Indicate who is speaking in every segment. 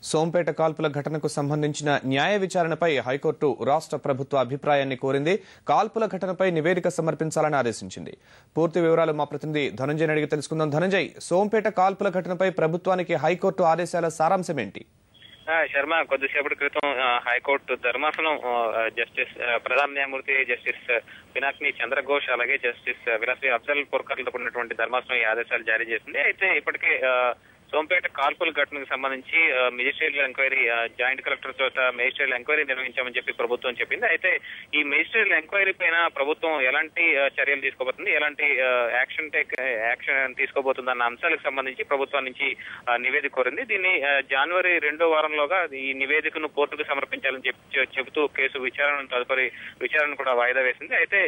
Speaker 1: సోంపేట కాల్పుల ఘటనకు సంబంధించిన న్యాయ విచారణపై హైకోర్టు రాష్ట్ర ప్రభుత్వ అభిప్రాయాన్ని కోరింది. కాల్పుల ఘటనపై నివేదిక సమర్పించాలని ఆదేశించింది. పూర్తి వివరాలు మా ప్రతినిధి ధనంజయ్ అడిగి తెలుసుకుందాం. ధనంజయ్, సోంపేట కాల్పుల ఘటనపై ప్రభుత్వానికి హైకోర్టు ఆదేశాల సారాంశం ఏంటి?
Speaker 2: శర్మ, కొద్దిసేపటి క్రితం హైకోర్టు ధర్మాసనం జస్టిస్ ప్రధాన న్యాయమూర్తి జస్టిస్ పినాకిని చంద్రఘోష్ అలాగే జస్టిస్ విలాసి అఫ్జల్ పుర్కర్లతో కూడినటువంటి ధర్మాసనం ఈ ఆదేశాలు జారీ చేసింది. అయితే ఇప్పటికే సోంపేట కాల్పుల ఘటనకు సంబంధించి మెజిస్ట్రేట్ ఎంక్వైరీ జాయింట్ కలెక్టర్ చోట మెజిస్ట్రేట్ ఎంక్వైరీ నిర్వహించామని చెప్పి ప్రభుత్వం చెప్పింది. అయితే ఈ మెజిస్ట్రేట్ ఎంక్వైరీ పైన ప్రభుత్వం ఎలాంటి చర్యలు తీసుకోబోతుంది, ఎలాంటి యాక్షన్ తీసుకోబోతుంది అన్న అంశాలకు సంబంధించి ప్రభుత్వం నుంచి నివేదిక కోరింది. దీన్ని జనవరి 2వ వారంలోగా ఈ నివేదికను కోర్టుకు సమర్పించాలని చెబుతూ కేసు తదుపరి విచారణ కూడా వాయిదా వేసింది. అయితే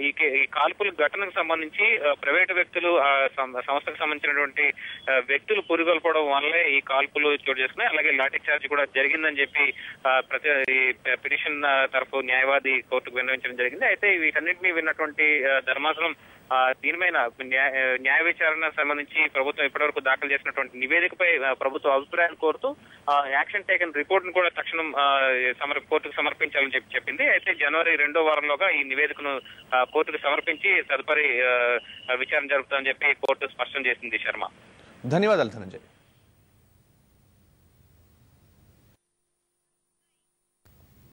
Speaker 2: ఈ కాల్పుల ఘటనకు సంబంధించి ప్రైవేటు వ్యక్తులు సంస్థకు సంబంధించినటువంటి వ్యక్తులు పురిగొల్పడం వల్లే ఈ కాల్పులు చోటు చేసుకున్నాయి. అలాగే లాఠీ చార్జ్ కూడా జరిగిందని చెప్పి పిటిషన్ తరఫు న్యాయవాది కోర్టుకు విన్నవించడం జరిగింది. అయితే వీటన్నింటినీ విన్నటువంటి ధర్మాసనం దీనిపైన న్యాయ విచారణ సంబంధించి ప్రభుత్వం ఇప్పటివరకు దాఖలు చేసినటువంటి నివేదికపై ప్రభుత్వ అభిప్రాయాన్ని కోరుతూ యాక్షన్ టేకన్ రిపోర్ట్ ను కూడా తక్షణం కోర్టుకు సమర్పించాలని చెప్పింది. అయితే జనవరి 2వ వారంలోగా ఈ నివేదికను కోర్టుకు సమర్పించి తదుపరి విచారణ జరుపుతుందని చెప్పి కోర్టు స్పష్టం చేసింది. శర్మ,
Speaker 1: ధన్యవాదాలు ధనంజయ్.